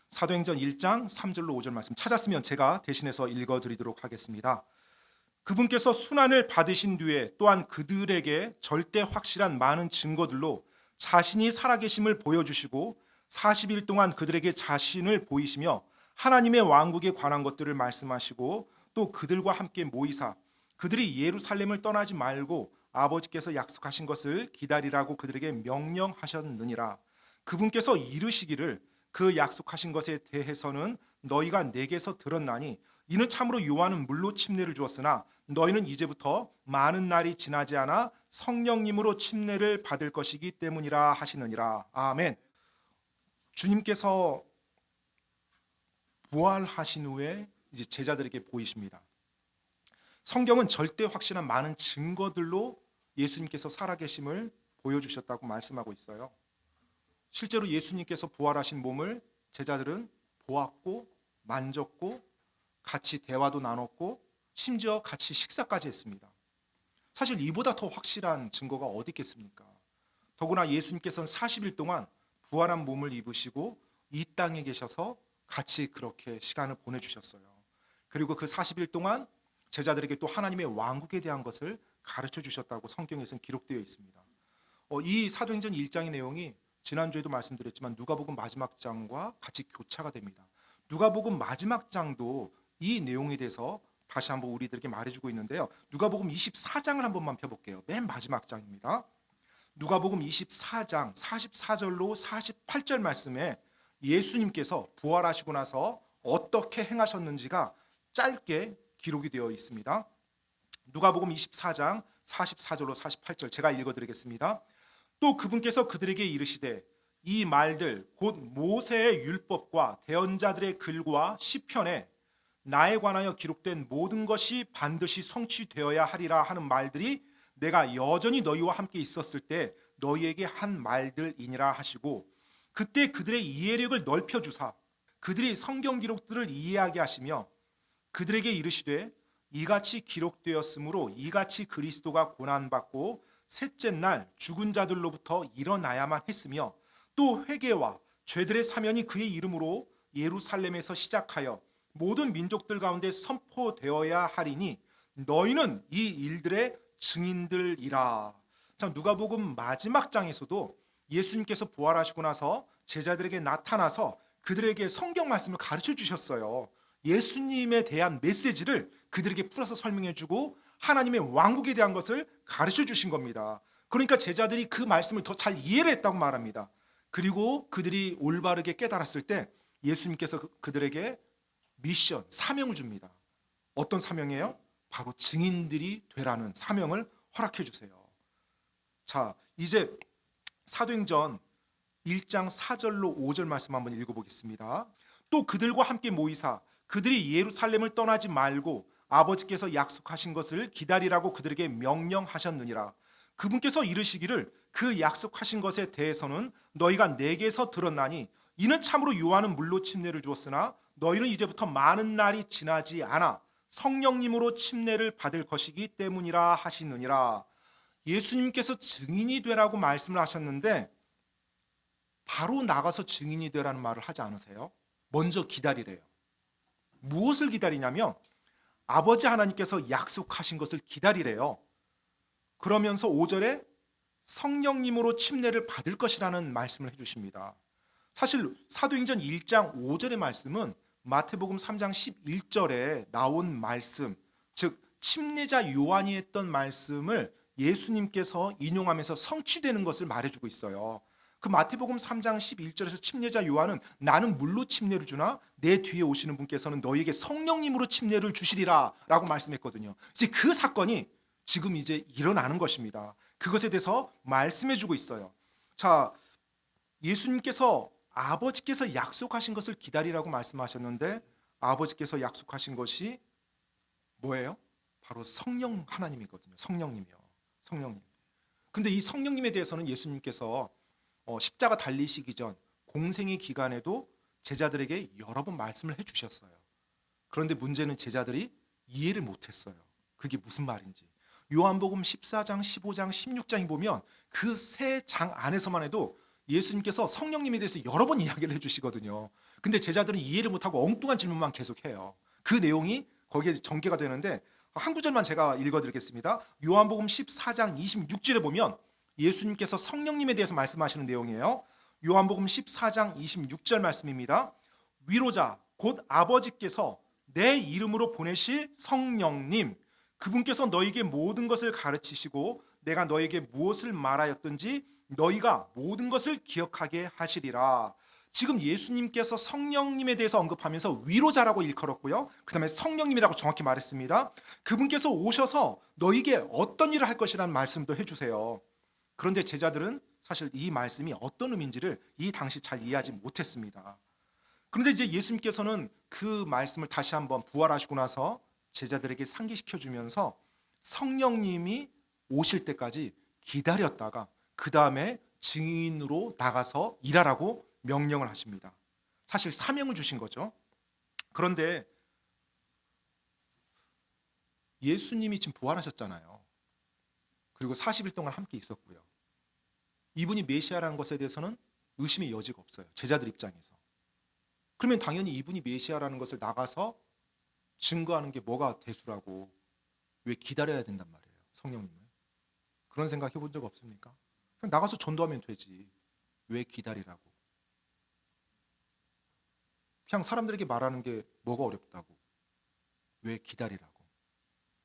사도행전 1장 3절로 5절 말씀 찾았으면 제가 대신해서 읽어드리도록 하겠습니다. 그분께서 순환을 받으신 뒤에 또한 그들에게 절대 확실한 많은 증거들로 자신이 살아계심을 보여주시고 40일 동안 그들에게 자신을 보이시며 하나님의 왕국에 관한 것들을 말씀하시고 또 그들과 함께 모이사 그들이 예루살렘을 떠나지 말고 아버지께서 약속하신 것을 기다리라고 그들에게 명령하셨느니라. 그분께서 이르시기를 그 약속하신 것에 대해서는 너희가 내게서 들었나니 이는 참으로 요한은 물로 침례를 주었으나 너희는 이제부터 많은 날이 지나지 않아 성령님으로 침례를 받을 것이기 때문이라 하시느니라. 아멘. 주님께서 부활하신 후에 이제 제자들에게 보이십니다. 성경은 절대 확실한 많은 증거들로 예수님께서 살아계심을 보여주셨다고 말씀하고 있어요. 실제로 예수님께서 부활하신 몸을 제자들은 보았고 만졌고 같이 대화도 나눴고 심지어 같이 식사까지 했습니다. 사실 이보다 더 확실한 증거가 어디 있겠습니까? 더구나 예수님께서는 40일 동안 부활한 몸을 입으시고 이 땅에 계셔서 같이 그렇게 시간을 보내주셨어요. 그리고 그 40일 동안 제자들에게 또 하나님의 왕국에 대한 것을 가르쳐 주셨다고 성경에서는 기록되어 있습니다. 이 사도행전 1장의 내용이 지난주에도 말씀드렸지만 누가복음 마지막 장과 같이 교차가 됩니다. 누가복음 마지막 장도 이 내용에 대해서 다시 한번 우리들에게 말해주고 있는데요. 누가복음 24장을 한 번만 펴볼게요. 맨 마지막 장입니다. 누가복음 24장 44절로 48절 말씀에 예수님께서 부활하시고 나서 어떻게 행하셨는지가 짧게 기록이 되어 있습니다. 누가복음 24장 44절로 48절 제가 읽어드리겠습니다. 또 그분께서 그들에게 이르시되 이 말들 곧 모세의 율법과 대언자들의 글과 시편에 나에 관하여 기록된 모든 것이 반드시 성취되어야 하리라 하는 말들이 내가 여전히 너희와 함께 있었을 때 너희에게 한 말들이니라 하시고 그때 그들의 이해력을 넓혀주사 그들이 성경 기록들을 이해하게 하시며 그들에게 이르시되 이같이 기록되었으므로 이같이 그리스도가 고난받고 셋째 날 죽은 자들로부터 일어나야만 했으며 또 회개와 죄들의 사면이 그의 이름으로 예루살렘에서 시작하여 모든 민족들 가운데 선포되어야 하리니 너희는 이 일들의 증인들이라. 자, 누가복음 마지막 장에서도 예수님께서 부활하시고 나서 제자들에게 나타나서 그들에게 성경 말씀을 가르쳐 주셨어요. 예수님에 대한 메시지를 그들에게 풀어서 설명해 주고 하나님의 왕국에 대한 것을 가르쳐 주신 겁니다. 그러니까 제자들이 그 말씀을 더 잘 이해를 했다고 말합니다. 그리고 그들이 올바르게 깨달았을 때 예수님께서 그들에게 미션, 사명을 줍니다. 어떤 사명이에요? 바로 증인들이 되라는 사명을 허락해 주세요. 자, 이제 사도행전 1장 4절로 5절 말씀 한번 읽어보겠습니다. 또 그들과 함께 모이사 그들이 예루살렘을 떠나지 말고 아버지께서 약속하신 것을 기다리라고 그들에게 명령하셨느니라. 그분께서 이르시기를 그 약속하신 것에 대해서는 너희가 내게서 들었나니 이는 참으로 요한은 물로 침례를 주었으나 너희는 이제부터 많은 날이 지나지 않아 성령님으로 침례를 받을 것이기 때문이라 하시느니라. 예수님께서 증인이 되라고 말씀을 하셨는데 바로 나가서 증인이 되라는 말을 하지 않으세요? 먼저 기다리래요. 무엇을 기다리냐면 아버지 하나님께서 약속하신 것을 기다리래요. 그러면서 5절에 성령님으로 침례를 받을 것이라는 말씀을 해주십니다. 사실 사도행전 1장 5절의 말씀은 마태복음 3장 11절에 나온 말씀, 즉 침례자 요한이 했던 말씀을 예수님께서 인용하면서 성취되는 것을 말해주고 있어요. 그 마태복음 3장 11절에서 침례자 요한은 나는 물로 침례를 주나 내 뒤에 오시는 분께서는 너희에게 성령님으로 침례를 주시리라 라고 말씀했거든요. 이제 그 사건이 지금 이제 일어나는 것입니다. 그것에 대해서 말씀해주고 있어요. 자, 예수님께서 아버지께서 약속하신 것을 기다리라고 말씀하셨는데 아버지께서 약속하신 것이 뭐예요? 바로 성령 하나님이거든요. 성령님이요. 성령님. 근데 이 성령님에 대해서는 예수님께서 십자가 달리시기 전 공생의 기간에도 제자들에게 여러 번 말씀을 해주셨어요. 그런데 문제는 제자들이 이해를 못했어요. 그게 무슨 말인지. 요한복음 14장, 15장, 16장에 보면 그 세 장 안에서만 해도 예수님께서 성령님에 대해서 여러 번 이야기를 해주시거든요. 근데 제자들은 이해를 못하고 엉뚱한 질문만 계속해요. 그 내용이 거기에 전개가 되는데 한 구절만 제가 읽어드리겠습니다. 요한복음 14장 26절에 보면 예수님께서 성령님에 대해서 말씀하시는 내용이에요. 요한복음 14장 26절 말씀입니다. 위로자 곧 아버지께서 내 이름으로 보내실 성령님, 그분께서 너희에게 모든 것을 가르치시고 내가 너희에게 무엇을 말하였든지 너희가 모든 것을 기억하게 하시리라. 지금 예수님께서 성령님에 대해서 언급하면서 위로자라고 일컬었고요. 그 다음에 성령님이라고 정확히 말했습니다. 그분께서 오셔서 너희에게 어떤 일을 할 것이라는 말씀도 해주세요. 그런데 제자들은 사실 이 말씀이 어떤 의미인지를 이 당시 잘 이해하지 못했습니다. 그런데 이제 예수님께서는 그 말씀을 다시 한번 부활하시고 나서 제자들에게 상기시켜 주면서 성령님이 오실 때까지 기다렸다가 그 다음에 증인으로 나가서 일하라고 명령을 하십니다. 사실 사명을 주신 거죠. 그런데 예수님이 지금 부활하셨잖아요. 그리고 40일 동안 함께 있었고요. 이분이 메시아라는 것에 대해서는 의심의 여지가 없어요. 제자들 입장에서. 그러면 당연히 이분이 메시아라는 것을 나가서 증거하는 게 뭐가 대수라고, 왜 기다려야 된단 말이에요, 성령님을. 그런 생각 해본 적 없습니까? 그냥 나가서 전도하면 되지, 왜 기다리라고. 그냥 사람들에게 말하는 게 뭐가 어렵다고, 왜 기다리라고.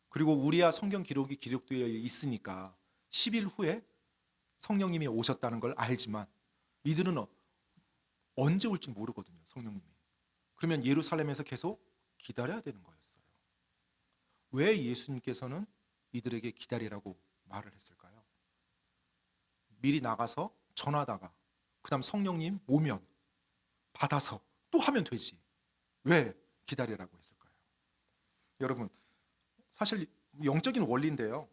그리고 우리야 성경 기록이 기록되어 있으니까 10일 후에 성령님이 오셨다는 걸 알지만 이들은 언제 올지 모르거든요, 성령님이. 그러면 예루살렘에서 계속 기다려야 되는 거였어요. 왜 예수님께서는 이들에게 기다리라고 말을 했을까요? 미리 나가서 전하다가 그 다음 성령님 오면 받아서 또 하면 되지, 왜 기다리라고 했을까요? 여러분, 사실 영적인 원리인데요,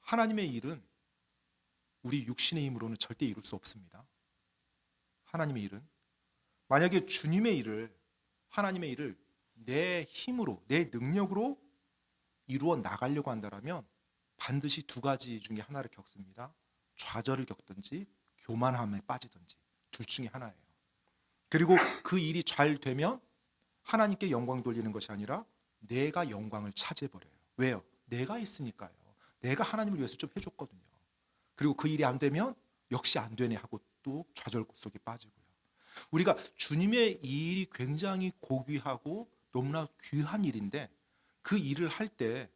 하나님의 일은 우리 육신의 힘으로는 절대 이룰 수 없습니다. 하나님의 일은, 만약에 주님의 일을, 하나님의 일을 내 힘으로, 내 능력으로 이루어 나가려고 한다면 반드시 두 가지 중에 하나를 겪습니다. 좌절을 겪든지 교만함에 빠지든지, 둘 중에 하나예요. 그리고 그 일이 잘 되면 하나님께 영광 돌리는 것이 아니라 내가 영광을 차지해버려요. 왜요? 내가 했으니까요. 내가 하나님을 위해서 좀 해줬거든요. 그리고 그 일이 안 되면 역시 안 되네 하고 또 좌절 속에 빠지고요. 우리가 주님의 일이 굉장히 고귀하고 너무나 귀한 일인데 그 일을 할 때,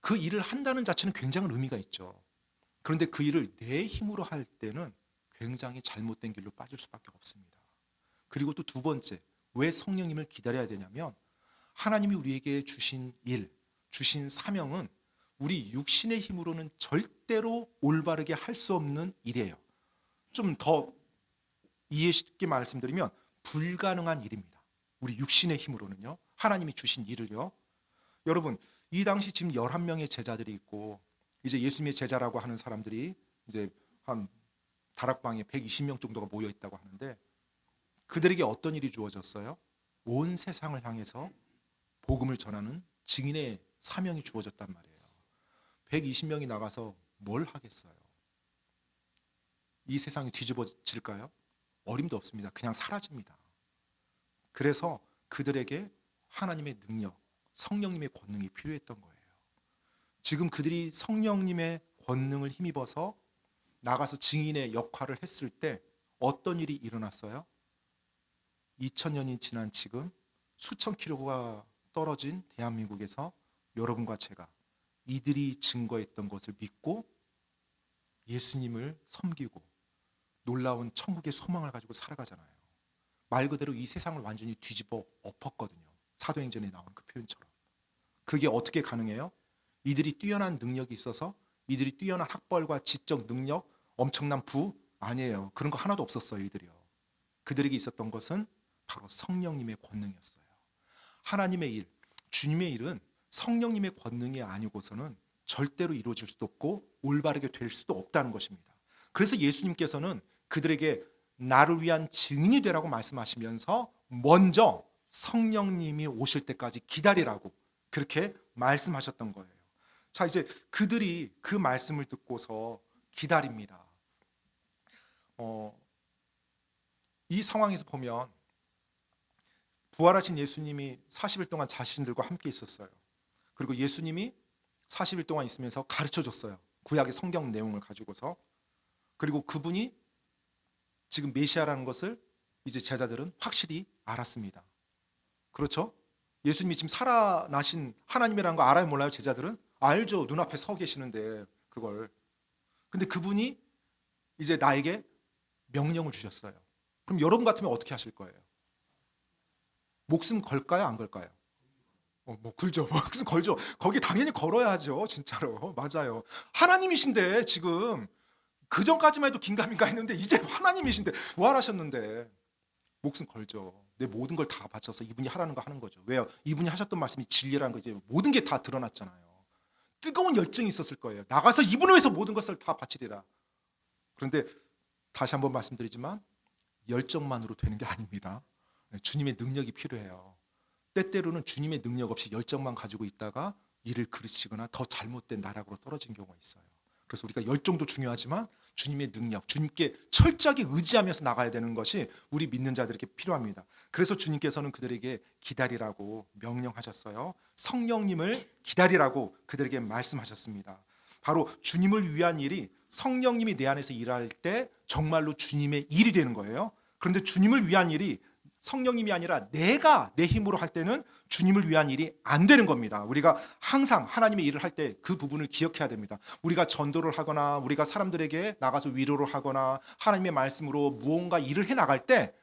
그 일을 한다는 자체는 굉장한 의미가 있죠. 그런데 그 일을 내 힘으로 할 때는 굉장히 잘못된 길로 빠질 수밖에 없습니다. 그리고 또 두 번째, 왜 성령님을 기다려야 되냐면 하나님이 우리에게 주신 일, 주신 사명은 우리 육신의 힘으로는 절대로 올바르게 할 수 없는 일이에요. 좀 더 이해 쉽게 말씀드리면 불가능한 일입니다. 우리 육신의 힘으로는요. 하나님이 주신 일을요. 여러분, 이 당시 지금 11명의 제자들이 있고 이제 예수님의 제자라고 하는 사람들이 이제 한 다락방에 120명 정도가 모여 있다고 하는데 그들에게 어떤 일이 주어졌어요? 온 세상을 향해서 복음을 전하는 증인의 사명이 주어졌단 말이에요. 120명이 나가서 뭘 하겠어요? 이 세상이 뒤집어질까요? 어림도 없습니다. 그냥 사라집니다. 그래서 그들에게 하나님의 능력, 성령님의 권능이 필요했던 거예요. 지금 그들이 성령님의 권능을 힘입어서 나가서 증인의 역할을 했을 때 어떤 일이 일어났어요? 2000년이 지난 지금 수천 킬로가 떨어진 대한민국에서 여러분과 제가 이들이 증거했던 것을 믿고 예수님을 섬기고 놀라운 천국의 소망을 가지고 살아가잖아요. 말 그대로 이 세상을 완전히 뒤집어 엎었거든요. 사도행전에 나온 그 표현처럼. 그게 어떻게 가능해요? 이들이 뛰어난 능력이 있어서, 이들이 뛰어난 학벌과 지적 능력, 엄청난 부 아니에요. 그런 거 하나도 없었어요, 이들이요. 그들에게 있었던 것은 바로 성령님의 권능이었어요. 하나님의 일, 주님의 일은 성령님의 권능이 아니고서는 절대로 이루어질 수도 없고 올바르게 될 수도 없다는 것입니다. 그래서 예수님께서는 그들에게 나를 위한 증인이 되라고 말씀하시면서 먼저 성령님이 오실 때까지 기다리라고 그렇게 말씀하셨던 거예요. 자, 이제 그들이 그 말씀을 듣고서 기다립니다. 이 상황에서 보면 부활하신 예수님이 40일 동안 자신들과 함께 있었어요. 그리고 예수님이 40일 동안 있으면서 가르쳐 줬어요. 구약의 성경 내용을 가지고서. 그리고 그분이 지금 메시아라는 것을 이제 제자들은 확실히 알았습니다. 그렇죠? 예수님이 지금 살아나신 하나님이라는 거 알아요, 몰라요? 제자들은 알죠. 눈앞에 서 계시는데 그걸. 근데 그분이 이제 나에게 명령을 주셨어요. 그럼 여러분 같으면 어떻게 하실 거예요? 목숨 걸까요, 안 걸까요? 뭐 걸죠. 목숨 걸죠. 거기 당연히 걸어야죠. 진짜로. 맞아요. 하나님이신데 지금 그 전까지만 해도 긴가민가 했는데 이제 하나님이신데 부활하셨는데 목숨 걸죠. 내 모든 걸 다 바쳐서 이분이 하라는 거 하는 거죠. 왜요? 이분이 하셨던 말씀이 진리라는 거 이제 모든 게 다 드러났잖아요. 뜨거운 열정이 있었을 거예요. 나가서 이분을 위해서 모든 것을 다 바치리라. 그런데 다시 한번 말씀드리지만 열정만으로 되는 게 아닙니다. 주님의 능력이 필요해요. 때때로는 주님의 능력 없이 열정만 가지고 있다가 일을 그르치거나 더 잘못된 나락으로 떨어진 경우가 있어요. 그래서 우리가 열정도 중요하지만 주님의 능력, 주님께 철저하게 의지하면서 나가야 되는 것이 우리 믿는 자들에게 필요합니다. 그래서 주님께서는 그들에게 기다리라고 명령하셨어요. 성령님을 기다리라고 그들에게 말씀하셨습니다. 바로 주님을 위한 일이 성령님이 내 안에서 일할 때 정말로 주님의 일이 되는 거예요. 그런데 주님을 위한 일이 성령님이 아니라 내가 내 힘으로 할 때는 주님을 위한 일이 안 되는 겁니다. 우리가 항상 하나님의 일을 할 때 그 부분을 기억해야 됩니다. 우리가 전도를 하거나 우리가 사람들에게 나가서 위로를 하거나 하나님의 말씀으로 무언가 일을 해 나갈 때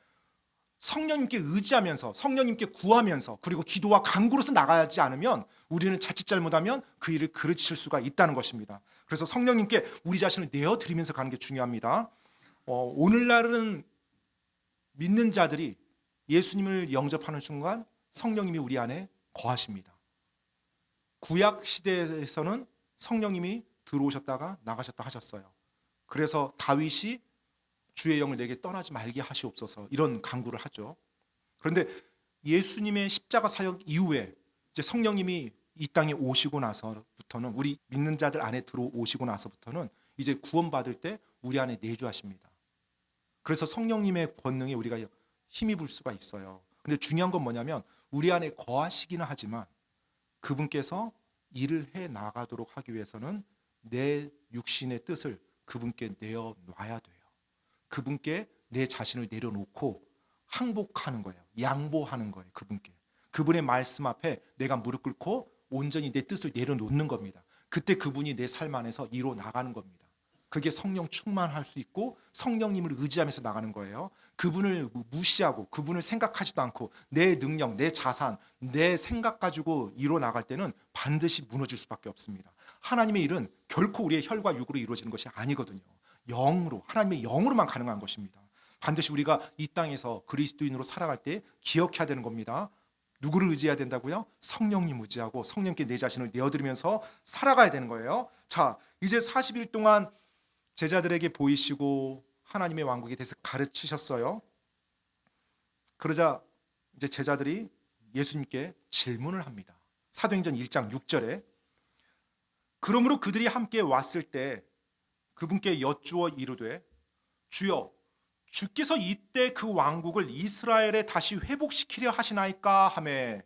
성령님께 의지하면서 성령님께 구하면서 그리고 기도와 간구로서 나가지 않으면 우리는 자칫 잘못하면 그 일을 그르칠 수가 있다는 것입니다. 그래서 성령님께 우리 자신을 내어드리면서 가는 게 중요합니다. 오늘날은 믿는 자들이 예수님을 영접하는 순간 성령님이 우리 안에 거하십니다. 구약 시대에서는 성령님이 들어오셨다가 나가셨다 하셨어요. 그래서 다윗이 주의 영을 내게 떠나지 말게 하시옵소서 이런 간구를 하죠. 그런데 예수님의 십자가 사역 이후에 이제 성령님이 이 땅에 오시고 나서부터는 우리 믿는 자들 안에 들어오시고 나서부터는 이제 구원받을 때 우리 안에 내주하십니다. 그래서 성령님의 권능에 우리가 힘입을 수가 있어요. 근데 중요한 건 뭐냐면 우리 안에 거하시기는 하지만 그분께서 일을 해 나가도록 하기 위해서는 내 육신의 뜻을 그분께 내어놔야 돼요. 그분께 내 자신을 내려놓고 항복하는 거예요. 양보하는 거예요. 그분께. 그분의 말씀 앞에 내가 무릎 꿇고 온전히 내 뜻을 내려놓는 겁니다. 그때 그분이 내 삶 안에서 이루어 나가는 겁니다. 그게 성령 충만할 수 있고 성령님을 의지하면서 나가는 거예요. 그분을 무시하고 그분을 생각하지도 않고 내 능력, 내 자산, 내 생각 가지고 이루어 나갈 때는 반드시 무너질 수밖에 없습니다. 하나님의 일은 결코 우리의 혈과 육으로 이루어지는 것이 아니거든요. 영으로, 하나님의 영으로만 가능한 것입니다. 반드시 우리가 이 땅에서 그리스도인으로 살아갈 때 기억해야 되는 겁니다. 누구를 의지해야 된다고요? 성령님 의지하고 성령께 내 자신을 내어드리면서 살아가야 되는 거예요. 자, 이제 40일 동안 제자들에게 보이시고 하나님의 왕국에 대해서 가르치셨어요. 그러자 이제 제자들이 예수님께 질문을 합니다. 사도행전 1장 6절에 그러므로 그들이 함께 왔을 때 그분께 여쭈어 이르되 주여 주께서 이때 그 왕국을 이스라엘에 다시 회복시키려 하시나이까 하매.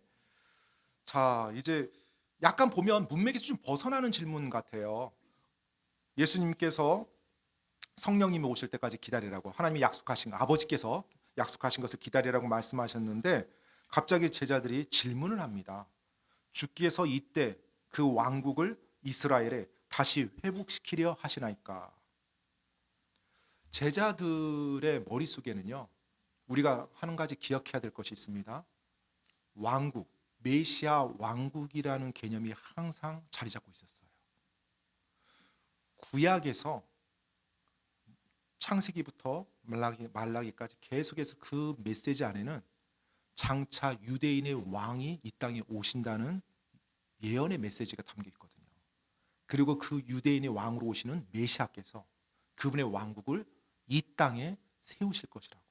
자, 이제 약간 보면 문맥에서 좀 벗어나는 질문 같아요. 예수님께서 성령님이 오실 때까지 기다리라고 하나님이 약속하신 아버지께서 약속하신 것을 기다리라고 말씀하셨는데 갑자기 제자들이 질문을 합니다. 주께서 이때 그 왕국을 이스라엘에 다시 회복시키려 하시나이까. 제자들의 머릿속에는요 우리가 한 가지 기억해야 될 것이 있습니다. 왕국, 메시아 왕국이라는 개념이 항상 자리 잡고 있었어요. 구약에서 창세기부터 말라기까지 계속해서 그 메시지 안에는 장차 유대인의 왕이 이 땅에 오신다는 예언의 메시지가 담겨 있거든요. 그리고 그 유대인의 왕으로 오시는 메시아께서 그분의 왕국을 이 땅에 세우실 것이라고.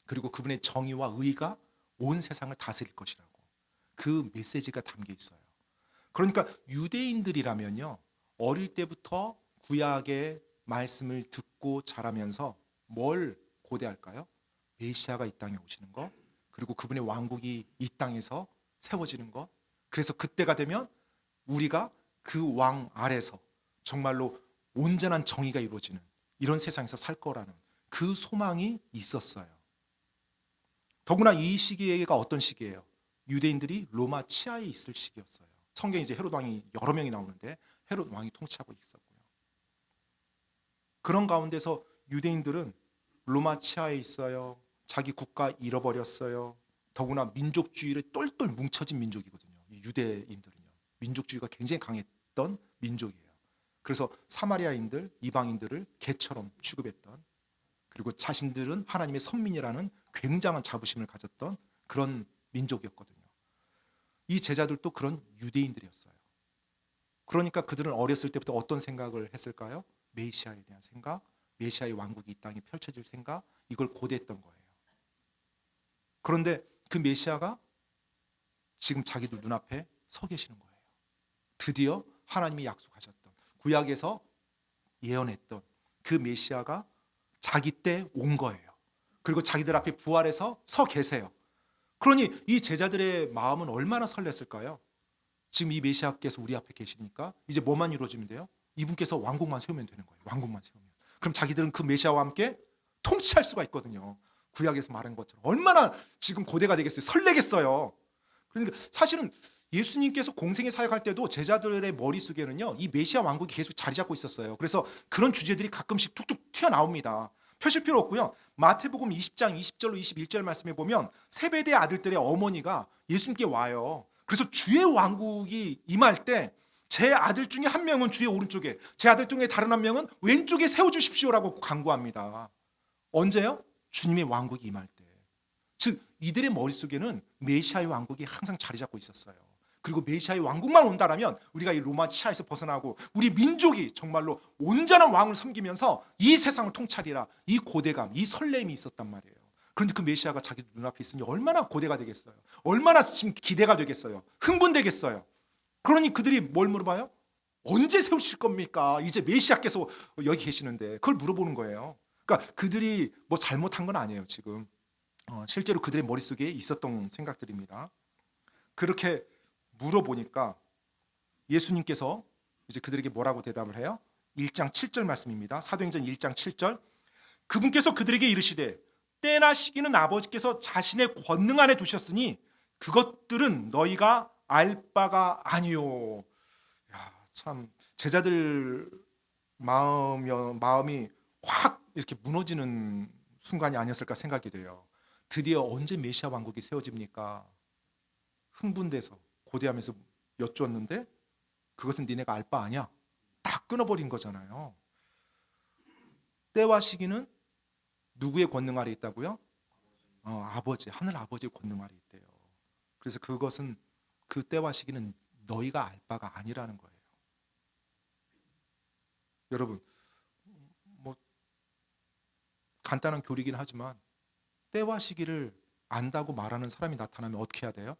그리고 그분의 정의와 의가 온 세상을 다스릴 것이라고. 그 메시지가 담겨 있어요. 그러니까 유대인들이라면요 어릴 때부터 구약의 말씀을 듣고 자라면서 뭘 고대할까요? 메시아가 이 땅에 오시는 것, 그리고 그분의 왕국이 이 땅에서 세워지는 것. 그래서 그때가 되면 우리가 그 왕 아래서 정말로 온전한 정의가 이루어지는 이런 세상에서 살 거라는 그 소망이 있었어요. 더구나 이 시기가 어떤 시기예요? 유대인들이 로마 치하에 있을 시기였어요. 성경에 이제 헤롯 왕이 여러 명이 나오는데 헤롯 왕이 통치하고 있었고요. 그런 가운데서 유대인들은 로마 치하에 있어요. 자기 국가 잃어버렸어요. 더구나 민족주의에 똘똘 뭉쳐진 민족이거든요. 유대인들은요. 민족주의가 굉장히 강했던 민족이에요. 그래서 사마리아인들, 이방인들을 개처럼 취급했던, 그리고 자신들은 하나님의 선민이라는 굉장한 자부심을 가졌던 그런 민족이었거든요. 이 제자들도 그런 유대인들이었어요. 그러니까 그들은 어렸을 때부터 어떤 생각을 했을까요? 메시아에 대한 생각, 메시아의 왕국이 이 땅에 펼쳐질 생각, 이걸 고대했던 거예요. 그런데 그 메시아가 지금 자기들 눈앞에 서 계시는 거예요. 드디어 하나님이 약속하셨던, 구약에서 예언했던 그 메시아가 자기 때 온 거예요. 그리고 자기들 앞에 부활해서 서 계세요. 그러니 이 제자들의 마음은 얼마나 설렜을까요? 지금 이 메시아께서 우리 앞에 계시니까 이제 뭐만 이루어지면 돼요? 이분께서 왕국만 세우면 되는 거예요. 왕국만 세우면. 그럼 자기들은 그 메시아와 함께 통치할 수가 있거든요. 구약에서 말한 것처럼 얼마나 지금 고대가 되겠어요. 설레겠어요. 그러니까 사실은 예수님께서 공생에 사역할 때도 제자들의 머릿속에는요, 이 메시아 왕국이 계속 자리 잡고 있었어요. 그래서 그런 주제들이 가끔씩 툭툭 튀어나옵니다. 펴실 필요 없고요. 마태복음 20장 20절로 21절 말씀에 보면 세베대 아들들의 어머니가 예수님께 와요. 그래서 주의 왕국이 임할 때 제 아들 중에 한 명은 주의 오른쪽에, 제 아들 중에 다른 한 명은 왼쪽에 세워주십시오라고 간구합니다. 언제요? 주님의 왕국이 임할 때. 즉 이들의 머릿속에는 메시아의 왕국이 항상 자리 잡고 있었어요. 그리고 메시아의 왕국만 온다라면 우리가 이 로마 치하에서 벗어나고 우리 민족이 정말로 온전한 왕을 섬기면서 이 세상을 통찰이라, 이 고대감, 이 설렘이 있었단 말이에요. 그런데 그 메시아가 자기 눈앞에 있으니 얼마나 고대가 되겠어요. 얼마나 지금 기대가 되겠어요. 흥분되겠어요. 그러니 그들이 뭘 물어봐요? 언제 세우실 겁니까? 이제 메시아께서 여기 계시는데 그걸 물어보는 거예요. 그러니까 그들이 뭐 잘못한 건 아니에요. 지금 실제로 그들의 머릿속에 있었던 생각들입니다. 그렇게 물어보니까 예수님께서 이제 그들에게 뭐라고 대답을 해요? 1장 7절 말씀입니다. 사도행전 1장 7절. 그분께서 그들에게 이르시되 때나 시기는 아버지께서 자신의 권능 안에 두셨으니 그것들은 너희가 알 바가 아니요. 야, 참 제자들 마음이 확 이렇게 무너지는 순간이 아니었을까 생각이 돼요. 드디어 언제 메시아 왕국이 세워집니까? 흥분돼서 고대하면서 여쭈었는데 그것은 니네가 알 바 아니야. 다 끊어버린 거잖아요. 때와 시기는 누구의 권능 아래 있다고요? 아버지, 하늘 아버지의 권능 아래 있대요. 그래서 그것은 그 때와 시기는 너희가 알 바가 아니라는 거예요. 여러분, 뭐 간단한 교리긴 하지만 때와 시기를 안다고 말하는 사람이 나타나면 어떻게 해야 돼요?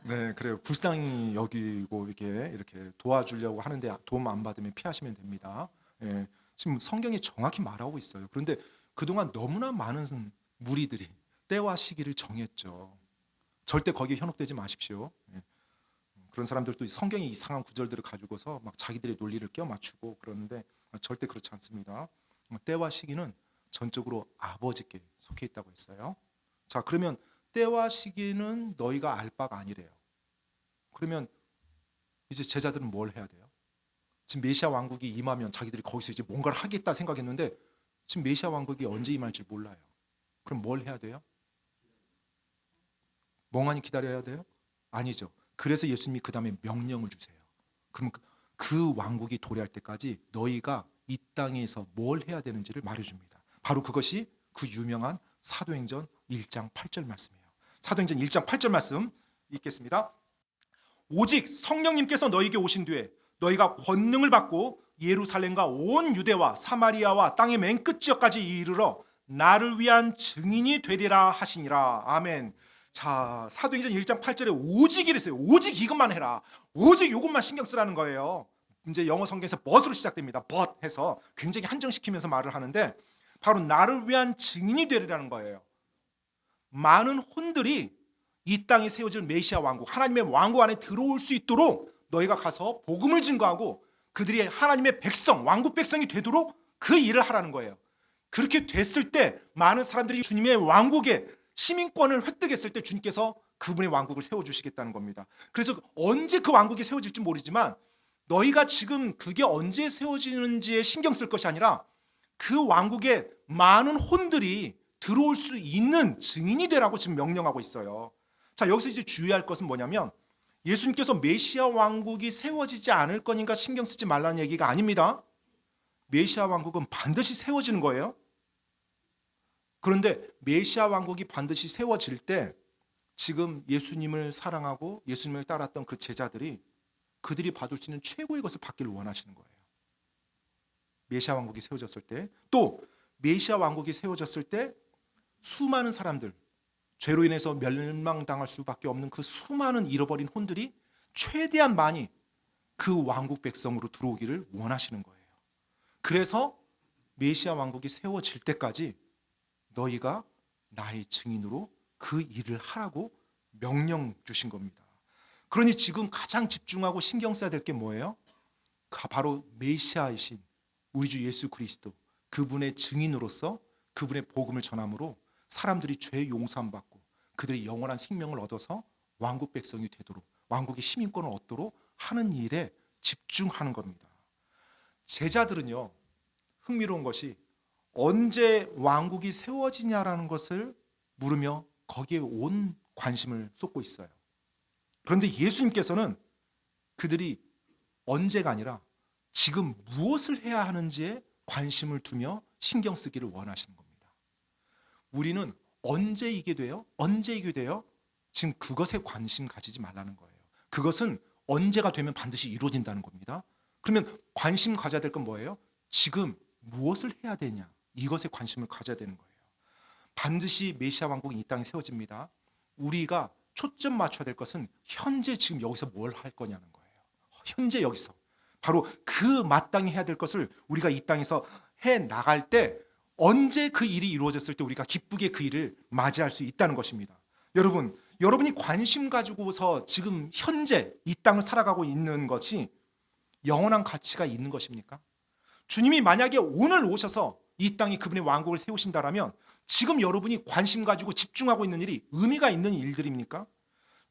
네, 그래요. 불쌍히 여기고 이렇게 도와주려고 하는데 도움 안 받으면 피하시면 됩니다. 예, 지금 성경이 정확히 말하고 있어요. 그런데 그동안 너무나 많은 무리들이 때와 시기를 정했죠. 절대 거기에 현혹되지 마십시오. 예. 그런 사람들도 성경의 이상한 구절들을 가지고서 막 자기들의 논리를 끼워 맞추고 그러는데 절대 그렇지 않습니다. 때와 시기는 전적으로 아버지께 속해 있다고 했어요. 자, 그러면 때와 시기는 너희가 알 바가 아니래요. 그러면 이제 제자들은 뭘 해야 돼요? 지금 메시아 왕국이 임하면 자기들이 거기서 이제 뭔가를 하겠다 생각했는데 지금 메시아 왕국이 언제 임할지 몰라요. 그럼 뭘 해야 돼요? 멍하니 기다려야 돼요? 아니죠. 그래서 예수님이 그 다음에 명령을 주세요. 그럼 그 왕국이 도래할 때까지 너희가 이 땅에서 뭘 해야 되는지를 말해줍니다. 바로 그것이 그 유명한 사도행전 1장 8절 말씀이에요. 사도행전 1장 8절 말씀 읽겠습니다. 오직 성령님께서 너희에게 오신 뒤에 너희가 권능을 받고 예루살렘과 온 유대와 사마리아와 땅의 맨 끝 지역까지 이르러 나를 위한 증인이 되리라 하시니라. 아멘. 자, 사도행전 1장 8절에 오직 이랬어요. 오직 이것만 해라. 오직 이것만 신경 쓰라는 거예요. 이제 영어 성경에서 but으로 시작됩니다. but 해서 굉장히 한정시키면서 말을 하는데 바로 나를 위한 증인이 되리라는 거예요. 많은 혼들이 이 땅에 세워질 메시아 왕국, 하나님의 왕국 안에 들어올 수 있도록 너희가 가서 복음을 증거하고 그들이 하나님의 백성, 왕국 백성이 되도록 그 일을 하라는 거예요. 그렇게 됐을 때 많은 사람들이 주님의 왕국의 시민권을 획득했을 때 주님께서 그분의 왕국을 세워주시겠다는 겁니다. 그래서 언제 그 왕국이 세워질지 모르지만 너희가 지금 그게 언제 세워지는지에 신경 쓸 것이 아니라 그 왕국에 많은 혼들이 들어올 수 있는 증인이 되라고 지금 명령하고 있어요. 자, 여기서 이제 주의할 것은 뭐냐면 예수님께서 메시아 왕국이 세워지지 않을 거니까 신경 쓰지 말라는 얘기가 아닙니다. 메시아 왕국은 반드시 세워지는 거예요. 그런데 메시아 왕국이 반드시 세워질 때 지금 예수님을 사랑하고 예수님을 따랐던 그 제자들이 그들이 받을 수 있는 최고의 것을 받기를 원하시는 거예요. 메시아 왕국이 세워졌을 때, 또 메시아 왕국이 세워졌을 때 수많은 사람들, 죄로 인해서 멸망당할 수밖에 없는 그 수많은 잃어버린 혼들이 최대한 많이 그 왕국 백성으로 들어오기를 원하시는 거예요. 그래서 메시아 왕국이 세워질 때까지 너희가 나의 증인으로 그 일을 하라고 명령 주신 겁니다. 그러니 지금 가장 집중하고 신경 써야 될 게 뭐예요? 바로 메시아이신 우리 주 예수 그리스도, 그분의 증인으로서 그분의 복음을 전함으로 사람들이 죄 용서함 받고 그들이 영원한 생명을 얻어서 왕국 백성이 되도록, 왕국의 시민권을 얻도록 하는 일에 집중하는 겁니다. 제자들은요, 흥미로운 것이 언제 왕국이 세워지냐라는 것을 물으며 거기에 온 관심을 쏟고 있어요. 그런데 예수님께서는 그들이 언제가 아니라 지금 무엇을 해야 하는지에 관심을 두며 신경 쓰기를 원하시는 겁니다. 우리는 언제 이게 돼요? 언제 이게 돼요? 지금 그것에 관심 가지지 말라는 거예요. 그것은 언제가 되면 반드시 이루어진다는 겁니다. 그러면 관심 가져야 될 건 뭐예요? 지금 무엇을 해야 되냐? 이것에 관심을 가져야 되는 거예요. 반드시 메시아 왕국이 이 땅에 세워집니다. 우리가 초점 맞춰야 될 것은 현재 지금 여기서 뭘 할 거냐는 거예요. 현재 여기서 바로 그 마땅히 해야 될 것을 우리가 이 땅에서 해 나갈 때 언제 그 일이 이루어졌을 때 우리가 기쁘게 그 일을 맞이할 수 있다는 것입니다. 여러분이 관심 가지고서 지금 현재 이 땅을 살아가고 있는 것이 영원한 가치가 있는 것입니까? 주님이 만약에 오늘 오셔서 이 땅에 그분의 왕국을 세우신다라면 지금 여러분이 관심 가지고 집중하고 있는 일이 의미가 있는 일들입니까?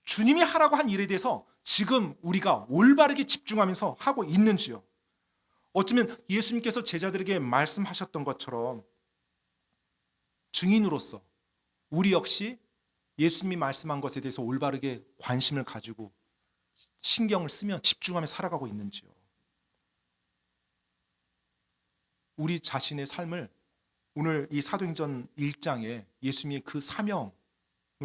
주님이 하라고 한 일에 대해서 지금 우리가 올바르게 집중하면서 하고 있는지요? 어쩌면 예수님께서 제자들에게 말씀하셨던 것처럼 증인으로서 우리 역시 예수님이 말씀한 것에 대해서 올바르게 관심을 가지고 신경을 쓰며 집중하며 살아가고 있는지요? 우리 자신의 삶을 오늘 이 사도행전 1장에 예수님의 그 사명을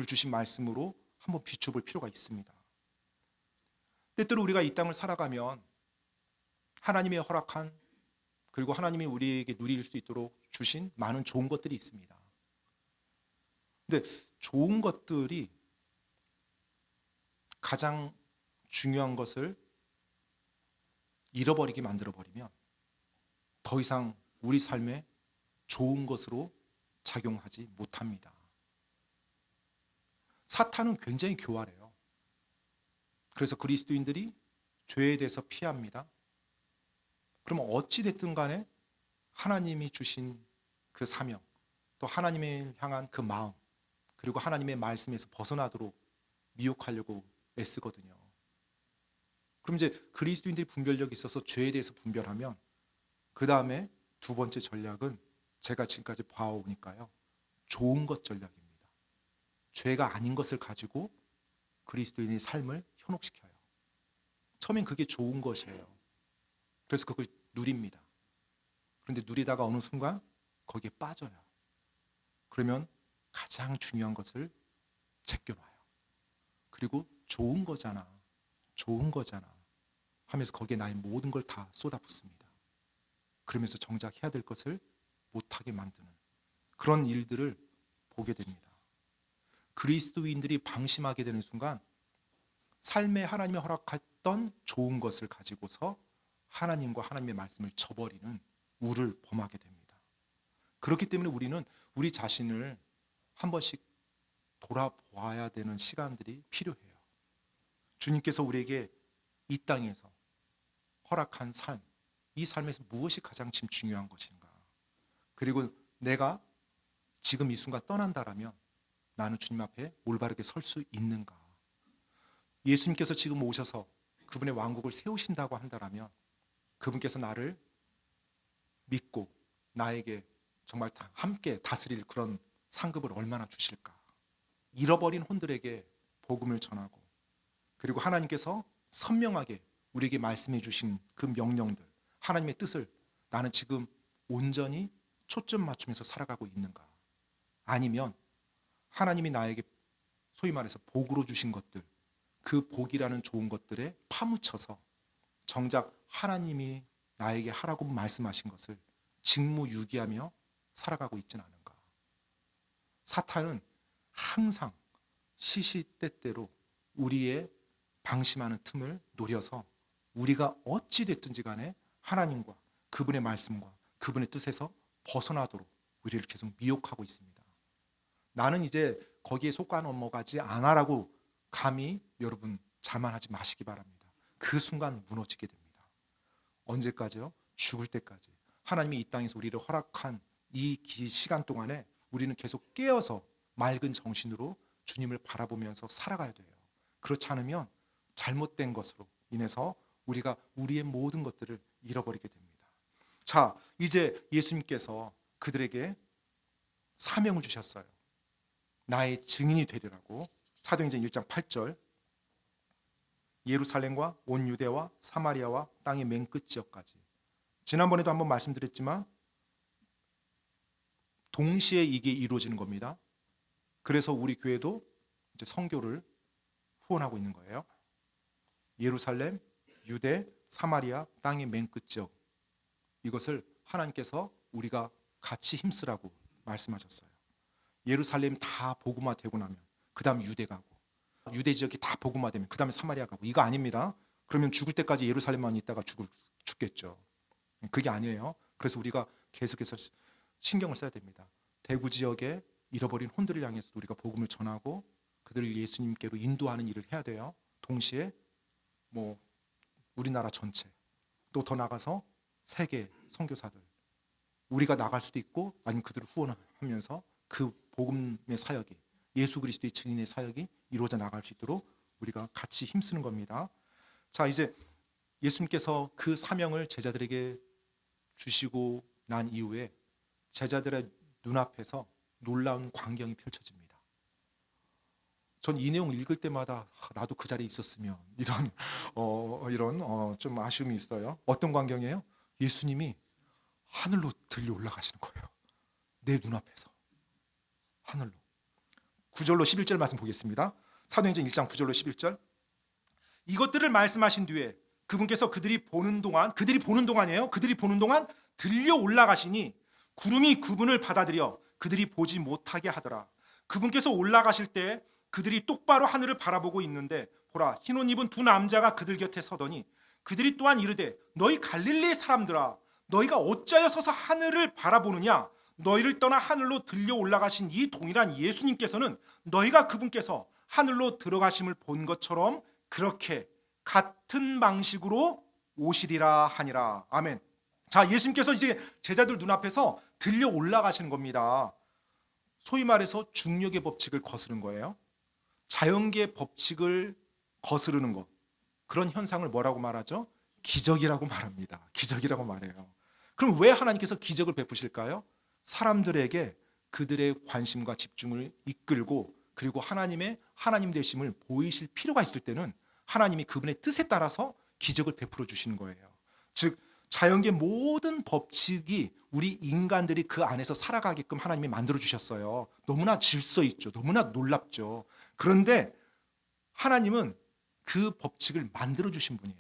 주신 말씀으로 한번 비춰볼 필요가 있습니다. 때때로 우리가 이 땅을 살아가면 하나님의 허락한 그리고 하나님이 우리에게 누릴 수 있도록 주신 많은 좋은 것들이 있습니다. 근데 좋은 것들이 가장 중요한 것을 잃어버리게 만들어버리면 더 이상 우리 삶에 좋은 것으로 작용하지 못합니다. 사탄은 굉장히 교활해요. 그래서 그리스도인들이 죄에 대해서 피합니다. 그러면 어찌 됐든 간에 하나님이 주신 그 사명, 또 하나님을 향한 그 마음, 그리고 하나님의 말씀에서 벗어나도록 미혹하려고 애쓰거든요. 그럼 이제 그리스도인들이 분별력이 있어서 죄에 대해서 분별하면 그 다음에 두 번째 전략은 제가 지금까지 봐오니까요, 좋은 것 전략입니다. 죄가 아닌 것을 가지고 그리스도인의 삶을 현혹시켜요. 처음엔 그게 좋은 것이에요. 그래서 그걸 누립니다. 그런데 누리다가 어느 순간 거기에 빠져요. 그러면 가장 중요한 것을 제껴놔요. 그리고 좋은 거잖아 하면서 거기에 나의 모든 걸 다 쏟아붓습니다. 그러면서 정작 해야 될 것을 못하게 만드는 그런 일들을 보게 됩니다. 그리스도인들이 방심하게 되는 순간 삶에 하나님이 허락했던 좋은 것을 가지고서 하나님과 하나님의 말씀을 저버리는 우를 범하게 됩니다. 그렇기 때문에 우리는 우리 자신을 한 번씩 돌아보아야 되는 시간들이 필요해요. 주님께서 우리에게 이 땅에서 허락한 삶, 이 삶에서 무엇이 가장 지금 중요한 것인가? 그리고 내가 지금 이 순간 떠난다라면 나는 주님 앞에 올바르게 설 수 있는가? 예수님께서 지금 오셔서 그분의 왕국을 세우신다고 한다라면 그분께서 나를 믿고 나에게 정말 함께 다스릴 그런 상급을 얼마나 주실까? 잃어버린 혼들에게 복음을 전하고, 그리고 하나님께서 선명하게 우리에게 말씀해 주신 그 명령들, 하나님의 뜻을 나는 지금 온전히 초점 맞추면서 살아가고 있는가? 아니면 하나님이 나에게 소위 말해서 복으로 주신 것들, 그 복이라는 좋은 것들에 파묻혀서 정작 하나님이 나에게 하라고 말씀하신 것을 직무유기하며 살아가고 있지는 않은가? 사탄은 항상 시시때때로 우리의 방심하는 틈을 노려서 우리가 어찌 됐든지 간에 하나님과 그분의 말씀과 그분의 뜻에서 벗어나도록 우리를 계속 미혹하고 있습니다. 나는 이제 거기에 속아 넘어가지 않아라고 감히 여러분 자만하지 마시기 바랍니다. 그 순간 무너지게 됩니다. 언제까지요? 죽을 때까지. 하나님이 이 땅에서 우리를 허락한 이 시간 동안에 우리는 계속 깨어서 맑은 정신으로 주님을 바라보면서 살아가야 돼요. 그렇지 않으면 잘못된 것으로 인해서 우리가 우리의 모든 것들을 잃어버리게 됩니다. 자, 이제 예수님께서 그들에게 사명을 주셨어요. 나의 증인이 되리라고. 사도행전 1장 8절, 예루살렘과 온 유대와 사마리아와 땅의 맨 끝 지역까지. 지난번에도 한번 말씀드렸지만 동시에 이게 이루어지는 겁니다. 그래서 우리 교회도 이제 선교를 후원하고 있는 거예요. 예루살렘, 유대, 사마리아, 땅의 맨 끝 지역, 이것을 하나님께서 우리가 같이 힘쓰라고 말씀하셨어요. 예루살렘 다 복음화되고 나면 그 다음 유대 가고, 유대 지역이 다 복음화되면 그 다음에 사마리아 가고. 이거 아닙니다. 그러면 죽을 때까지 예루살렘만 있다가 죽겠죠. 그게 아니에요. 그래서 우리가 계속해서 신경을 써야 됩니다. 대구 지역에 잃어버린 혼들을 향해서 우리가 복음을 전하고 그들을 예수님께로 인도하는 일을 해야 돼요. 동시에 우리나라 전체, 또 더 나가서 세계 선교사들, 우리가 나갈 수도 있고 아니면 그들을 후원하면서 그 복음의 사역이, 예수 그리스도의 증인의 사역이 이루어져 나갈 수 있도록 우리가 같이 힘쓰는 겁니다. 자, 이제 예수님께서 그 사명을 제자들에게 주시고 난 이후에 제자들의 눈앞에서 놀라운 광경이 펼쳐집니다. 전 이 내용을 읽을 때마다 나도 그 자리에 있었으면 이런 좀 아쉬움이 있어요. 어떤 광경이에요? 예수님이 하늘로 들려 올라가시는 거예요. 내 눈앞에서 하늘로. 9절로 11절 말씀 보겠습니다. 사도행전 1장 9절로 11절. 이것들을 말씀하신 뒤에 그분께서 그들이 보는 동안이에요. 그들이 보는 동안 들려 올라가시니 구름이 그분을 받아들여 그들이 보지 못하게 하더라. 그분께서 올라가실 때 그들이 똑바로 하늘을 바라보고 있는데 보라, 흰 옷 입은 두 남자가 그들 곁에 서더니 그들이 또한 이르되 너희 갈릴리 사람들아, 너희가 어찌하여 서서 하늘을 바라보느냐? 너희를 떠나 하늘로 들려 올라가신 이 동일한 예수님께서는 너희가 그분께서 하늘로 들어가심을 본 것처럼 그렇게 같은 방식으로 오시리라 하니라. 아멘. 자, 예수님께서 이제 제자들 눈앞에서 들려 올라가시는 겁니다. 소위 말해서 중력의 법칙을 거스른 거예요. 자연계의 법칙을 거스르는 것, 그런 현상을 뭐라고 말하죠? 기적이라고 말합니다. 기적이라고 말해요. 그럼 왜 하나님께서 기적을 베푸실까요? 사람들에게 그들의 관심과 집중을 이끌고, 그리고 하나님 되심을 보이실 필요가 있을 때는 하나님이 그분의 뜻에 따라서 기적을 베풀어 주시는 거예요. 즉 자연계 모든 법칙이 우리 인간들이 그 안에서 살아가게끔 하나님이 만들어 주셨어요. 너무나 질서 있죠. 너무나 놀랍죠. 그런데 하나님은 그 법칙을 만들어 주신 분이에요.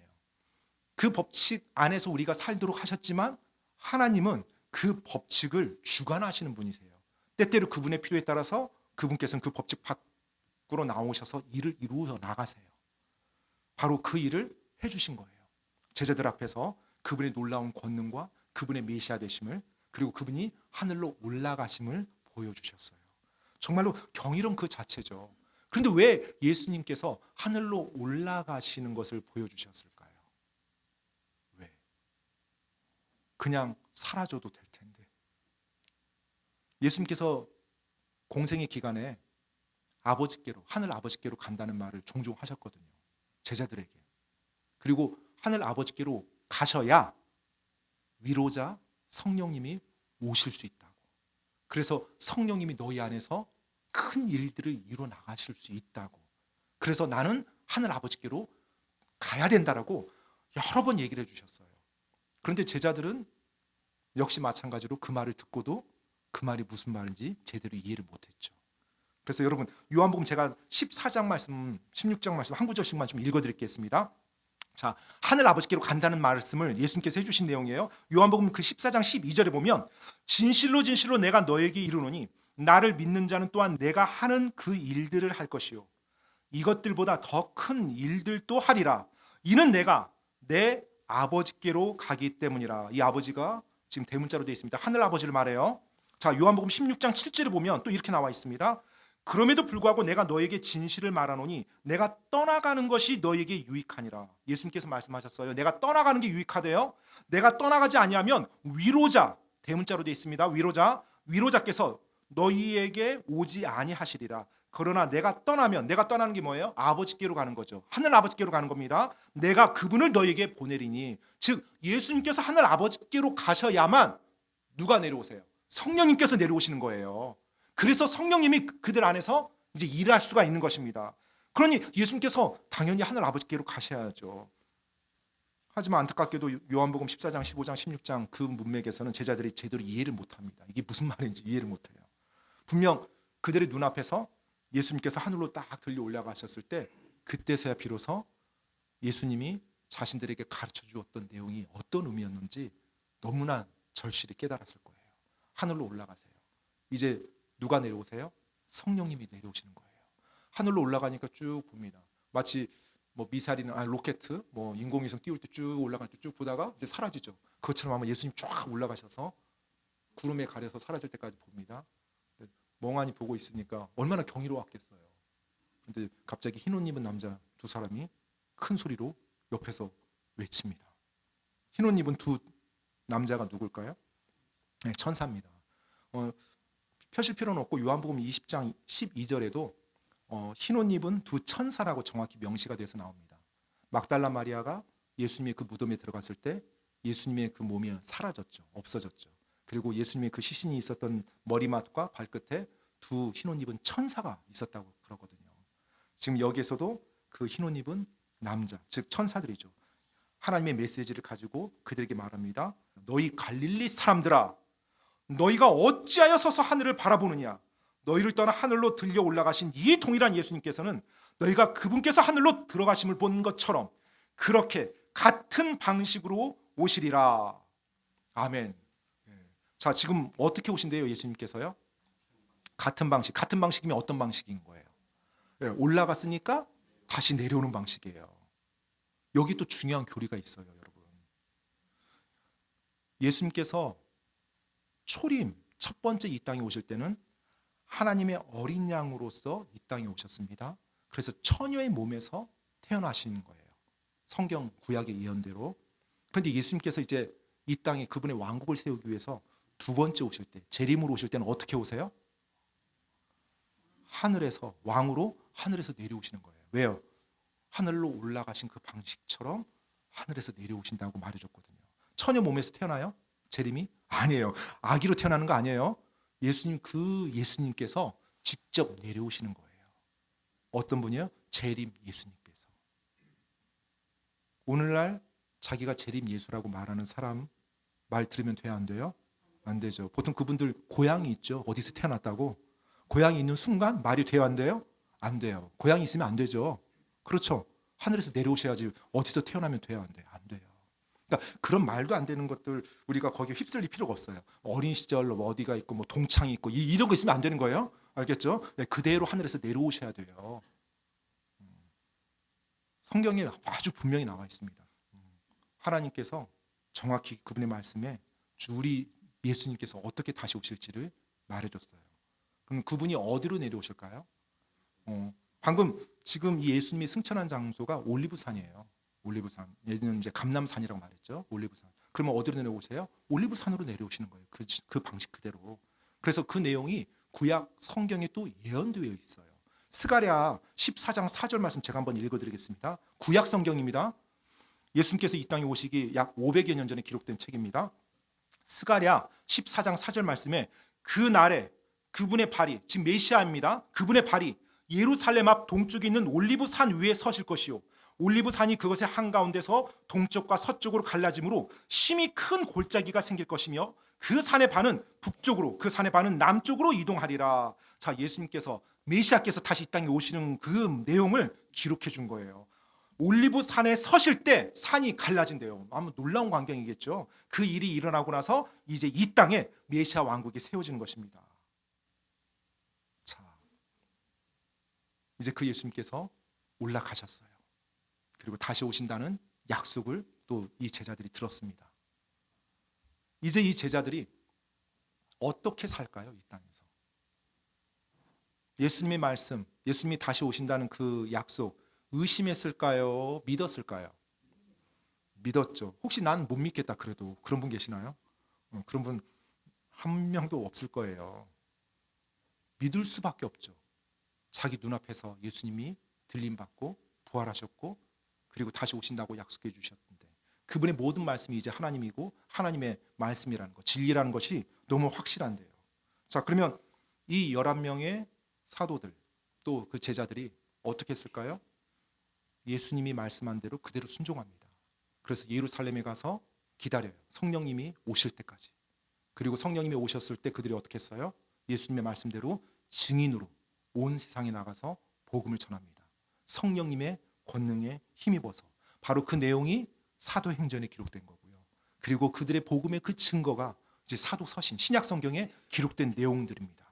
그 법칙 안에서 우리가 살도록 하셨지만 하나님은 그 법칙을 주관하시는 분이세요. 때때로 그분의 필요에 따라서 그분께서는 그 법칙 밖으로 나오셔서 일을 이루어 나가세요. 바로 그 일을 해주신 거예요. 제자들 앞에서 그분의 놀라운 권능과 그분의 메시아 되심을, 그리고 그분이 하늘로 올라가심을 보여주셨어요. 정말로 경이로운 그 자체죠. 그런데 왜 예수님께서 하늘로 올라가시는 것을 보여주셨을까요? 왜? 그냥 사라져도 될 텐데. 예수님께서 공생의 기간에 아버지께로, 하늘 아버지께로 간다는 말을 종종 하셨거든요. 제자들에게. 그리고 하늘 아버지께로 가셔야 위로자 성령님이 오실 수 있다고. 그래서 성령님이 너희 안에서 큰 일들을 이루어 나가실 수 있다고. 그래서 나는 하늘 아버지께로 가야 된다라고 여러 번 얘기를 해주셨어요. 그런데 제자들은 역시 마찬가지로 그 말을 듣고도 그 말이 무슨 말인지 제대로 이해를 못했죠. 그래서 여러분, 요한복음 제가 14장 말씀, 16장 말씀 한 구절씩만 좀 읽어드리겠습니다. 자, 하늘 아버지께로 간다는 말씀을 예수님께서 해주신 내용이에요. 요한복음 그 14장 12절에 보면 진실로 진실로 내가 너에게 이르노니 나를 믿는 자는 또한 내가 하는 그 일들을 할 것이요 이것들보다 더 큰 일들도 하리라. 이는 내가 내 아버지께로 가기 때문이라. 이 아버지가 지금 대문자로 되어 있습니다. 하늘 아버지를 말해요. 자, 요한복음 16장 7절에 보면 또 이렇게 나와 있습니다. 그럼에도 불구하고 내가 너에게 진실을 말하노니 내가 떠나가는 것이 너에게 유익하니라. 예수님께서 말씀하셨어요. 내가 떠나가는 게 유익하대요. 내가 떠나가지 아니하면 위로자, 대문자로 되어 있습니다. 위로자께서 너희에게 오지 아니하시리라. 그러나 내가 떠나면, 내가 떠나는 게 뭐예요? 아버지께로 가는 거죠. 하늘 아버지께로 가는 겁니다. 내가 그분을 너희에게 보내리니, 즉 예수님께서 하늘 아버지께로 가셔야만 누가 내려오세요? 성령님께서 내려오시는 거예요. 그래서 성령님이 그들 안에서 이제 일할 수가 있는 것입니다. 그러니 예수님께서 당연히 하늘 아버지께로 가셔야죠. 하지만 안타깝게도 요한복음 14장, 15장, 16장 그 문맥에서는 제자들이 제대로 이해를 못합니다. 이게 무슨 말인지 이해를 못해요. 분명 그들의 눈앞에서 예수님께서 하늘로 딱 들려 올라가셨을 때 그때서야 비로소 예수님이 자신들에게 가르쳐 주었던 내용이 어떤 의미였는지 너무나 절실히 깨달았을 거예요. 하늘로 올라가세요. 이제 누가 내려오세요? 성령님이 내려오시는 거예요. 하늘로 올라가니까 쭉 봅니다. 마치 뭐 미사일이나 로켓, 뭐 인공위성 띄울 때 쭉 올라갈 때 쭉 보다가 이제 사라지죠. 그것처럼 아마 예수님 쫙 올라가셔서 구름에 가려서 사라질 때까지 봅니다. 멍하니 보고 있으니까 얼마나 경이로웠겠어요. 근데 갑자기 흰 옷 입은 남자 두 사람이 큰 소리로 옆에서 외칩니다. 흰 옷 입은 두 남자가 누굴까요? 네, 천사입니다. 펴실 필요는 없고 요한복음 20장 12절에도 흰 옷 입은 두 천사라고 정확히 명시가 돼서 나옵니다. 막달라 마리아가 예수님의 그 무덤에 들어갔을 때 예수님의 그 몸이 사라졌죠. 없어졌죠. 그리고 예수님의 그 시신이 있었던 머리맡과 발끝에 두 흰 옷 입은 천사가 있었다고 그러거든요. 지금 여기에서도 그 흰 옷 입은 남자, 즉 천사들이죠. 하나님의 메시지를 가지고 그들에게 말합니다. 너희 갈릴리 사람들아, 너희가 어찌하여 서서 하늘을 바라보느냐? 너희를 떠나 하늘로 들려 올라가신 이 동일한 예수님께서는 너희가 그분께서 하늘로 들어가심을 본 것처럼 그렇게 같은 방식으로 오시리라. 아멘. 자, 지금 어떻게 오신대요, 예수님께서요? 같은 방식이면 어떤 방식인 거예요? 올라갔으니까 다시 내려오는 방식이에요. 여기 또 중요한 교리가 있어요, 여러분. 예수님께서 초림 첫 번째 이 땅에 오실 때는 하나님의 어린 양으로서 이 땅에 오셨습니다. 그래서 처녀의 몸에서 태어나신 거예요. 성경 구약의 예언대로. 그런데 예수님께서 이제 이 땅에 그분의 왕국을 세우기 위해서 두 번째 오실 때, 재림으로 오실 때는 어떻게 오세요? 하늘에서, 왕으로 하늘에서 내려오시는 거예요. 왜요? 하늘로 올라가신 그 방식처럼 하늘에서 내려오신다고 말해줬거든요. 처녀 몸에서 태어나요? 재림이? 아니에요. 아기로 태어나는 거 아니에요. 예수님께서 직접 내려오시는 거예요. 어떤 분이요? 재림 예수님께서. 오늘날 자기가 재림 예수라고 말하는 사람 말 들으면 돼요, 안 돼요? 안 되죠. 보통 그분들 고향이 있죠. 어디서 태어났다고. 고향이 있는 순간 말이 돼요, 안 돼요? 안 돼요. 고향이 있으면 안 되죠. 그렇죠. 하늘에서 내려오셔야지 어디서 태어나면 돼요, 안 돼요? 안 돼요. 그러니까 그런 말도 안 되는 것들 우리가 거기에 휩쓸릴 필요가 없어요. 어린 시절 뭐 어디가 있고 뭐 동창이 있고 이런 거 있으면 안 되는 거예요. 알겠죠? 네, 그대로 하늘에서 내려오셔야 돼요. 성경에 아주 분명히 나와 있습니다. 하나님께서 정확히 그분의 말씀에 우리 예수님께서 어떻게 다시 오실지를 말해줬어요. 그럼 그분이 어디로 내려오실까요? 방금 지금 이 예수님이 승천한 장소가 올리브산이에요. 올리브산. 예전에 이제 감람산이라고 말했죠. 올리브산. 그러면 어디로 내려오세요? 올리브산으로 내려오시는 거예요. 그 방식 그대로. 그래서 그 내용이 구약 성경에 또 예언되어 있어요. 스가랴 14장 4절 말씀 제가 한번 읽어드리겠습니다. 구약 성경입니다. 예수님께서 이 땅에 오시기 약 500여 년 전에 기록된 책입니다. 스가랴 14장 4절 말씀에 그 날에 그분의 발이, 지금 메시아입니다. 그분의 발이 예루살렘 앞 동쪽에 있는 올리브산 위에 서실 것이요, 올리브산이 그것의 한가운데서 동쪽과 서쪽으로 갈라짐으로 심히 큰 골짜기가 생길 것이며 그 산의 반은 북쪽으로, 그 산의 반은 남쪽으로 이동하리라. 자, 예수님께서, 메시아께서 다시 이 땅에 오시는 그 내용을 기록해 준 거예요. 올리브산에 서실 때 산이 갈라진대요. 아무 놀라운 광경이겠죠. 그 일이 일어나고 나서 이제 이 땅에 메시아 왕국이 세워지는 것입니다. 자, 이제 그 예수님께서 올라가셨어요. 그리고 다시 오신다는 약속을 또 이 제자들이 들었습니다. 이제 이 제자들이 어떻게 살까요? 이 땅에서. 예수님의 말씀, 예수님이 다시 오신다는 그 약속, 의심했을까요? 믿었을까요? 믿었죠. 혹시 난 못 믿겠다 그래도 그런 분 계시나요? 그런 분 한 명도 없을 거예요. 믿을 수밖에 없죠. 자기 눈앞에서 예수님이 들림받고 부활하셨고 그리고 다시 오신다고 약속해 주셨는데 그분의 모든 말씀이 이제 하나님이고 하나님의 말씀이라는 것, 진리라는 것이 너무 확실한데요. 자, 그러면 이 11명의 사도들 또 그 제자들이 어떻게 했을까요? 예수님이 말씀한 대로 그대로 순종합니다. 그래서 예루살렘에 가서 기다려요. 성령님이 오실 때까지. 그리고 성령님이 오셨을 때 그들이 어떻게 했어요? 예수님의 말씀대로 증인으로 온 세상에 나가서 복음을 전합니다. 성령님의 권능에 힘입어서. 바로 그 내용이 사도행전에 기록된 거고요. 그리고 그들의 복음의 그 증거가 이제 사도서신, 신약 성경에 기록된 내용들입니다.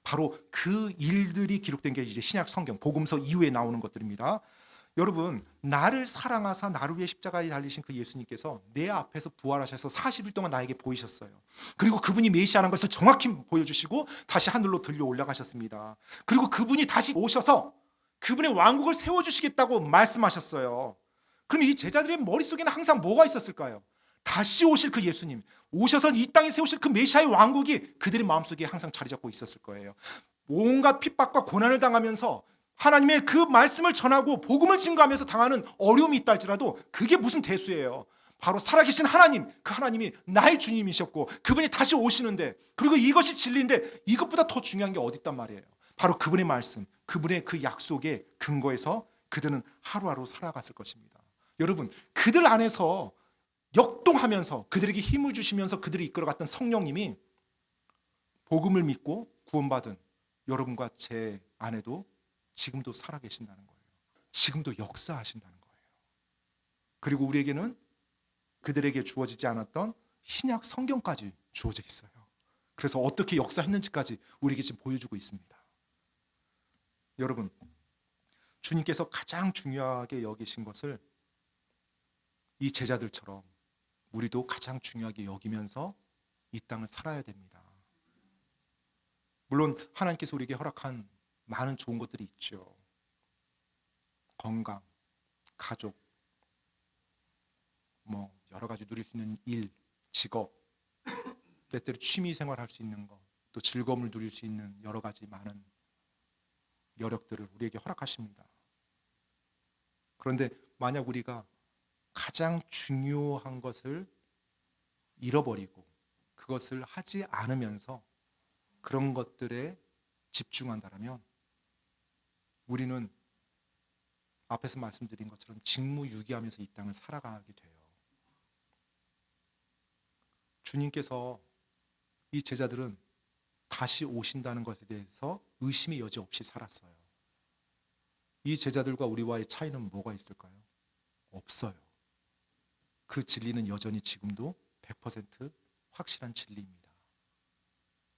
바로 그 일들이 기록된 게 이제 신약 성경, 복음서 이후에 나오는 것들입니다. 여러분, 나를 사랑하사 나를 위해 십자가에 달리신 그 예수님께서 내 앞에서 부활하셔서 40일 동안 나에게 보이셨어요. 그리고 그분이 메시아라는 것을 정확히 보여주시고 다시 하늘로 들려 올라가셨습니다. 그리고 그분이 다시 오셔서 그분의 왕국을 세워주시겠다고 말씀하셨어요. 그럼 이 제자들의 머릿속에는 항상 뭐가 있었을까요? 다시 오실 그 예수님, 오셔서 이 땅에 세우실 그 메시아의 왕국이 그들의 마음속에 항상 자리 잡고 있었을 거예요. 온갖 핍박과 고난을 당하면서 하나님의 그 말씀을 전하고 복음을 증거하면서 당하는 어려움이 있다 할지라도 그게 무슨 대수예요. 바로 살아계신 하나님, 그 하나님이 나의 주님이셨고 그분이 다시 오시는데, 그리고 이것이 진리인데 이것보다 더 중요한 게 어디 있단 말이에요. 바로 그분의 말씀, 그분의 그 약속에 근거해서 그들은 하루하루 살아갔을 것입니다. 여러분, 그들 안에서 역동하면서 그들에게 힘을 주시면서 그들을 이끌어갔던 성령님이 복음을 믿고 구원받은 여러분과 제 안에도 지금도 살아계신다는 거예요. 지금도 역사하신다는 거예요. 그리고 우리에게는 그들에게 주어지지 않았던 신약 성경까지 주어져 있어요. 그래서 어떻게 역사했는지까지 우리에게 지금 보여주고 있습니다. 여러분, 주님께서 가장 중요하게 여기신 것을 이 제자들처럼 우리도 가장 중요하게 여기면서 이 땅을 살아야 됩니다. 물론 하나님께서 우리에게 허락한 많은 좋은 것들이 있죠. 건강, 가족, 여러 가지 누릴 수 있는 일, 직업, 때때로 취미 생활할 수 있는 것, 또 즐거움을 누릴 수 있는 여러 가지 많은 여력들을 우리에게 허락하십니다. 그런데 만약 우리가 가장 중요한 것을 잃어버리고 그것을 하지 않으면서 그런 것들에 집중한다면 우리는 앞에서 말씀드린 것처럼 직무유기하면서 이 땅을 살아가게 돼요. 주님께서 이 제자들은 다시 오신다는 것에 대해서 의심의 여지 없이 살았어요. 이 제자들과 우리와의 차이는 뭐가 있을까요? 없어요. 그 진리는 여전히 지금도 100% 확실한 진리입니다.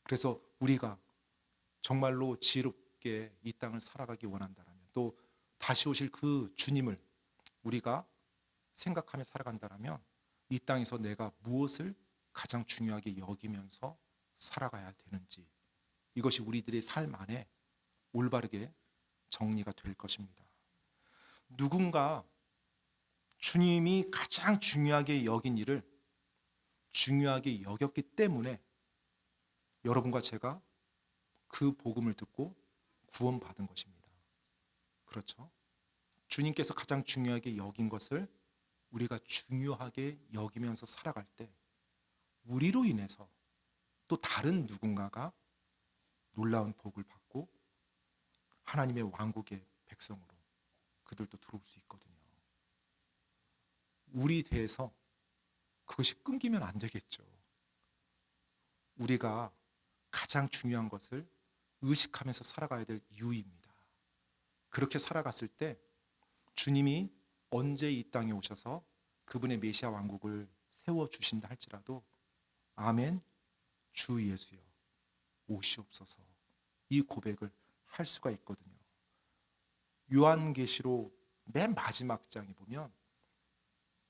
그래서 우리가 정말로 지혜롭게 이 땅을 살아가기 원한다면, 또 다시 오실 그 주님을 우리가 생각하며 살아간다면 이 땅에서 내가 무엇을 가장 중요하게 여기면서 살아가야 되는지, 이것이 우리들의 삶 안에 올바르게 정리가 될 것입니다. 누군가 주님이 가장 중요하게 여긴 일을 중요하게 여겼기 때문에 여러분과 제가 그 복음을 듣고 구원받은 것입니다. 그렇죠? 주님께서 가장 중요하게 여긴 것을 우리가 중요하게 여기면서 살아갈 때 우리로 인해서 또 다른 누군가가 놀라운 복을 받고 하나님의 왕국의 백성으로 그들도 들어올 수 있거든요. 우리 대해서 그것이 끊기면 안 되겠죠. 우리가 가장 중요한 것을 의식하면서 살아가야 될 이유입니다. 그렇게 살아갔을 때 주님이 언제 이 땅에 오셔서 그분의 메시아 왕국을 세워주신다 할지라도 아멘, 주 예수여 오시옵소서, 이 고백을 할 수가 있거든요. 요한계시록 맨 마지막 장에 보면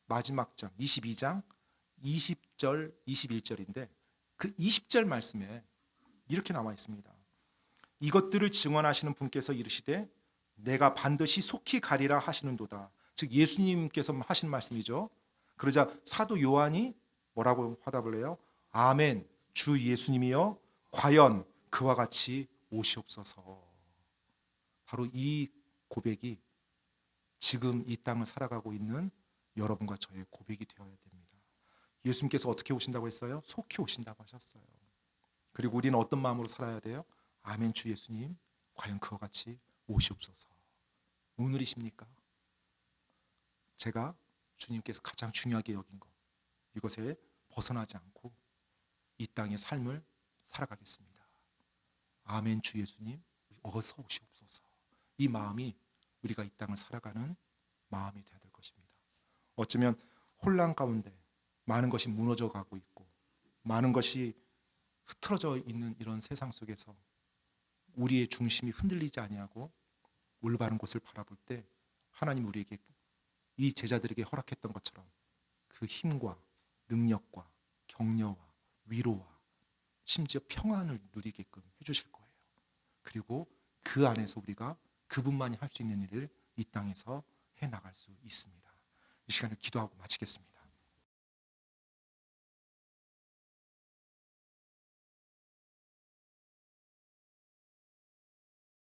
마지막 장 22장 20절 21절인데 그 20절 말씀에 이렇게 나와 있습니다. 이것들을 증언하시는 분께서 이르시되 내가 반드시 속히 가리라 하시는도다. 즉 예수님께서 하신 말씀이죠. 그러자 사도 요한이 뭐라고 화답을 해요? 아멘, 주 예수님이여 과연 그와 같이 오시옵소서. 바로 이 고백이 지금 이 땅을 살아가고 있는 여러분과 저의 고백이 되어야 됩니다. 예수님께서 어떻게 오신다고 했어요? 속히 오신다고 하셨어요. 그리고 우리는 어떤 마음으로 살아야 돼요? 아멘, 주 예수님 과연 그와 같이 오시옵소서. 오늘이십니까? 제가 주님께서 가장 중요하게 여긴 것, 이것에 벗어나지 않고 이 땅의 삶을 살아가겠습니다. 아멘, 주 예수님 어서 오시옵소서. 이 마음이 우리가 이 땅을 살아가는 마음이 되어야 될 것입니다. 어쩌면 혼란 가운데 많은 것이 무너져 가고 있고 많은 것이 흐트러져 있는 이런 세상 속에서 우리의 중심이 흔들리지 아니하고 올바른 곳을 바라볼 때 하나님 우리에게 이 제자들에게 허락했던 것처럼 그 힘과 능력과 격려와 위로와 심지어 평안을 누리게끔 해주실 거예요. 그리고 그 안에서 우리가 그분만이 할 수 있는 일을 이 땅에서 해나갈 수 있습니다. 이 시간을 기도하고 마치겠습니다.